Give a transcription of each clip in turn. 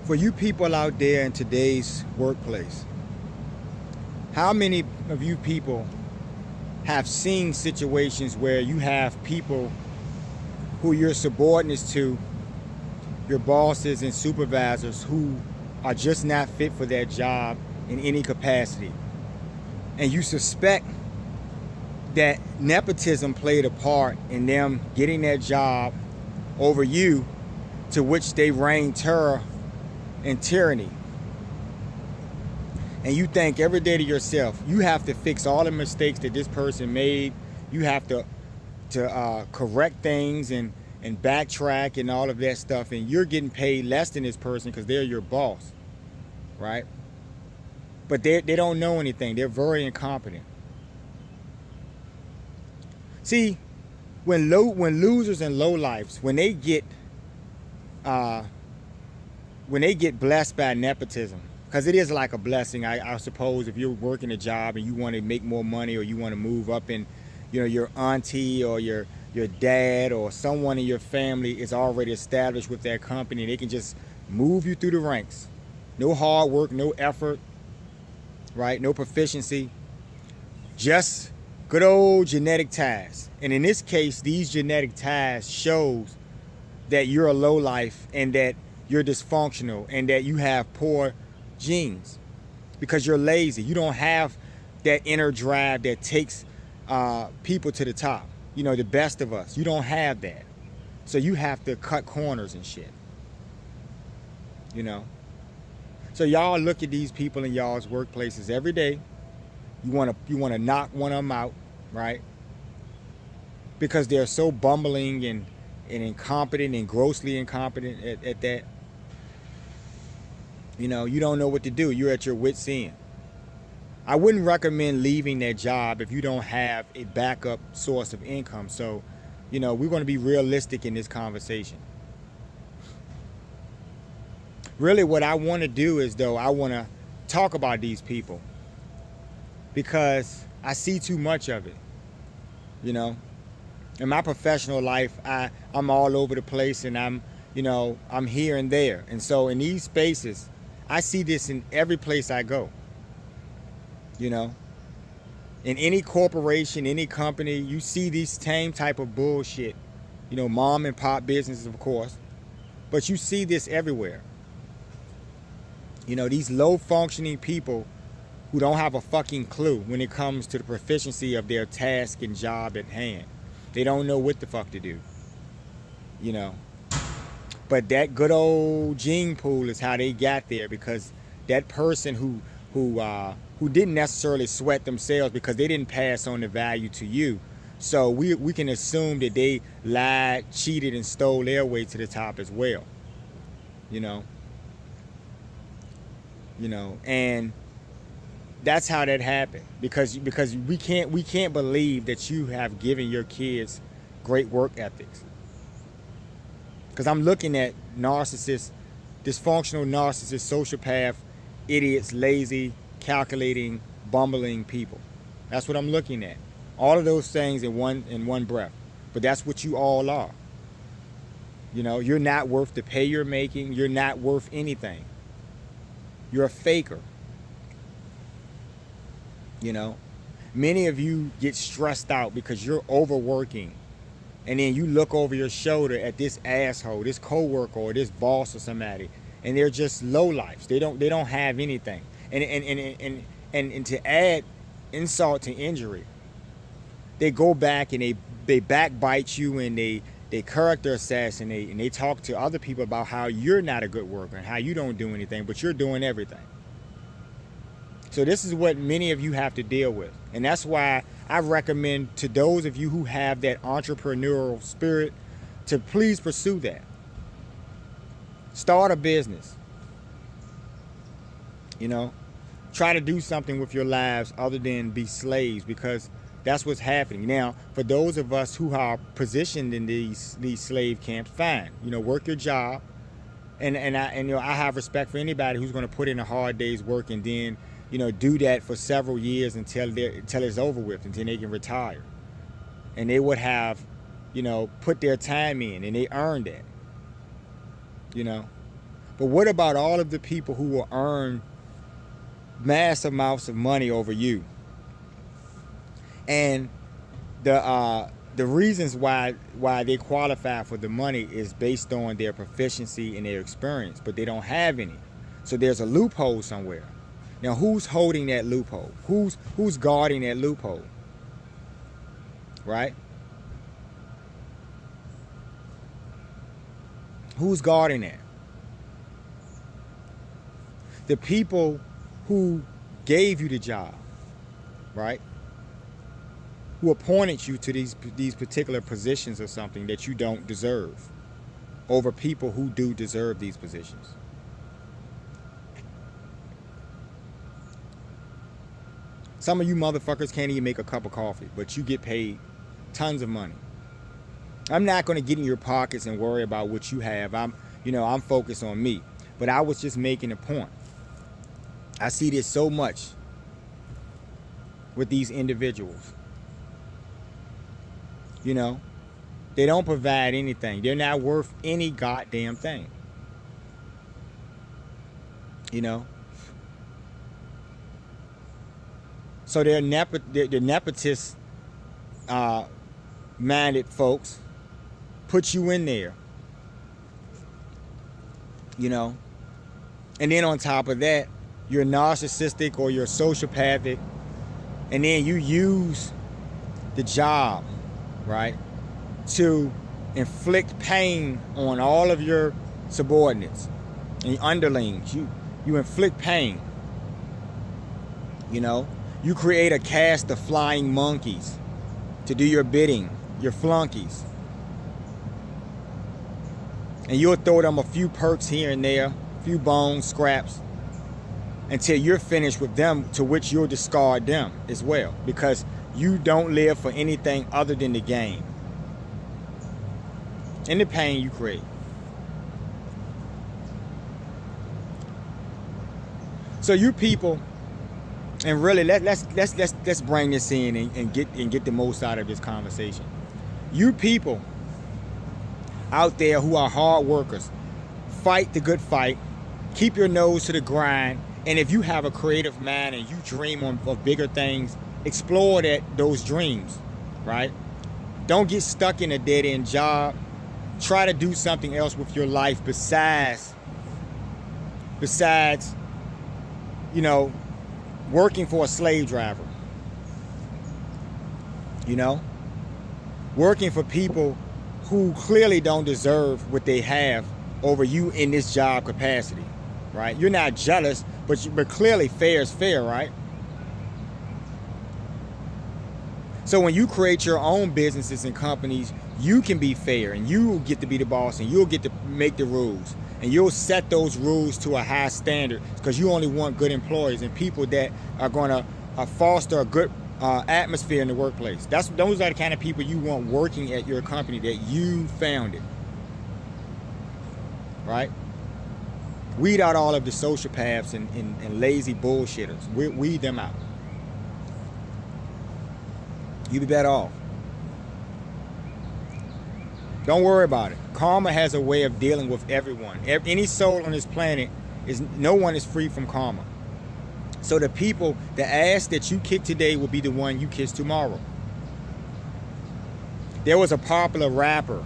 For you people out there in today's workplace, how many of you people have seen situations where you have people who you're subordinates to, your bosses and supervisors, who are just not fit for that job in any capacity? And you suspect that nepotism played a part in them getting that job over you, to which they reign terror and tyranny. And you think every day to yourself, you have to fix all the mistakes that this person made. You have to correct things and backtrack and all of that stuff. And you're getting paid less than this person because they're your boss, right? But they don't know anything. They're very incompetent. See, when losers and lowlifes, when they get blessed by nepotism, because it is like a blessing, I suppose, if you're working a job and you want to make more money, or you want to move up, and your auntie or your dad or someone in your family is already established with that company, they can just move you through the ranks. No hard work, no effort, right? No proficiency, just good old genetic ties. And in this case, these genetic ties shows that you're a lowlife and that you're dysfunctional and that you have poor genes because you're lazy. You don't have that inner drive that takes people to the top. The best of us. You don't have that. So you have to cut corners and shit. So y'all look at these people in y'all's workplaces every day. You want to knock one of them out, right? Because they're so bumbling and incompetent and grossly incompetent at that. You don't know what to do. You're at your wit's end. I wouldn't recommend leaving that job if you don't have a backup source of income. So, we're going to be realistic in this conversation. Really, what I want to do is, though, I want to talk about these people because I see too much of it. In my professional life, I'm all over the place, and I'm here and there. And so in these spaces, I see this in every place I go. In any corporation, any company, you see these same type of bullshit. Mom and pop businesses, of course. But you see this everywhere. These low functioning people who don't have a fucking clue when it comes to the proficiency of their task and job at hand. They don't know what the fuck to do. But that good old gene pool is how they got there, because that person who didn't necessarily sweat themselves because they didn't pass on the value to you. So we can assume that they lied, cheated, and stole their way to the top as well. And that's how that happened, because we can't believe that you have given your kids great work ethics. Because I'm looking at narcissists, dysfunctional narcissists, sociopath, idiots, lazy, calculating, bumbling people. That's what I'm looking at. All of those things in one breath. But that's what you all are. You're not worth the pay you're making. You're not worth anything. You're a faker. Many of you get stressed out because you're overworking, and then you look over your shoulder at this asshole, this coworker, or this boss or somebody, and they're just lowlifes. They don't have anything. And to add insult to injury, they go back and they backbite you, and they character assassinate, and they talk to other people about how you're not a good worker and how you don't do anything, but you're doing everything. So this is what many of you have to deal with. And that's why I recommend to those of you who have that entrepreneurial spirit to please pursue that. Start a business. Try to do something with your lives other than be slaves, because that's what's happening. Now, for those of us who are positioned in these slave camps, fine. Work your job. And I have respect for anybody who's going to put in a hard day's work and then do that for several years until it's over with, until they can retire. And they would have, put their time in, and they earned it. But what about all of the people who will earn mass amounts of money over you? And the reasons why they qualify for the money is based on their proficiency and their experience, but they don't have any. So there's a loophole somewhere. Now, who's holding that loophole? Who's guarding that loophole? Right? Who's guarding that? The people who gave you the job, right? Who appointed you to these particular positions or something that you don't deserve, over people who do deserve these positions. Some of you motherfuckers can't even make a cup of coffee, but you get paid tons of money. I'm not going to get in your pockets and worry about what you have. I'm focused on me. But I was just making a point. I see this so much with these individuals. You know, they don't provide anything. They're not worth any goddamn thing. You know? So they're nepotist minded folks put you in there. You know? And then on top of that, you're narcissistic or you're sociopathic. And then you use the job, right, to inflict pain on all of your subordinates and your underlings. You inflict pain. You know? You create a cast of flying monkeys to do your bidding, your flunkies. And you'll throw them a few perks here and there, a few bones, scraps, until you're finished with them, to which you'll discard them as well, because you don't live for anything other than the game and the pain you create. So you people, and really let's bring this in and get the most out of this conversation. You people out there who are hard workers, fight the good fight, keep your nose to the grind, and if you have a creative mind and you dream of bigger things, explore those dreams, right? Don't get stuck in a dead-end job. Try to do something else with your life besides, you know, working for a slave driver. You know? Working for people who clearly don't deserve what they have over you in this job capacity, right? You're not jealous, but clearly fair is fair, right? So when you create your own businesses and companies, you can be fair and you will get to be the boss and you'll get to make the rules. And you'll set those rules to a high standard because you only want good employees and people that are going to foster a good atmosphere in the workplace. Those are the kind of people you want working at your company that you founded. Right? Weed out all of the sociopaths and lazy bullshitters. Weed them out. You'll be better off. Don't worry about it. Karma has a way of dealing with everyone. Any soul on this planet, no one is free from karma. So the ass that you kick today will be the one you kiss tomorrow. There was a popular rapper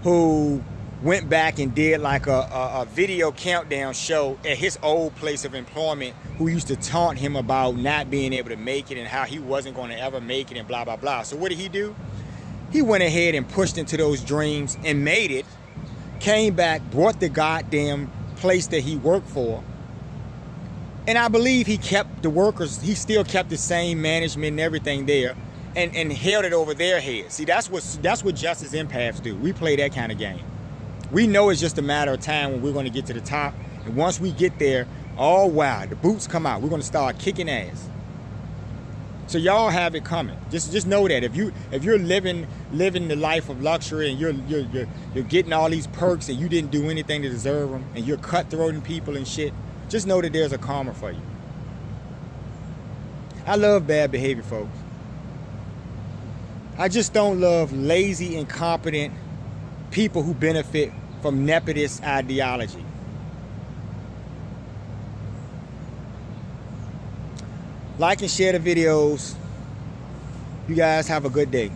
who went back and did like a video countdown show at his old place of employment, who used to taunt him about not being able to make it and how he wasn't going to ever make it and blah, blah, blah. So what did he do? He went ahead and pushed into those dreams and made it, came back, brought the goddamn place that he worked for. And I believe he kept the workers, he still kept the same management and everything there and held it over their heads. See, that's what justice empaths do. We play that kind of game. We know it's just a matter of time when we're going to get to the top. And once we get there, oh wow, the boots come out. We're going to start kicking ass. So y'all have it coming. Just know that if you're living the life of luxury and you're getting all these perks and you didn't do anything to deserve them and you're cutthroating people and shit, just know that there's a karma for you. I love bad behavior, folks. I just don't love lazy, incompetent people who benefit from nepotist ideology. Like and share the videos. You guys have a good day.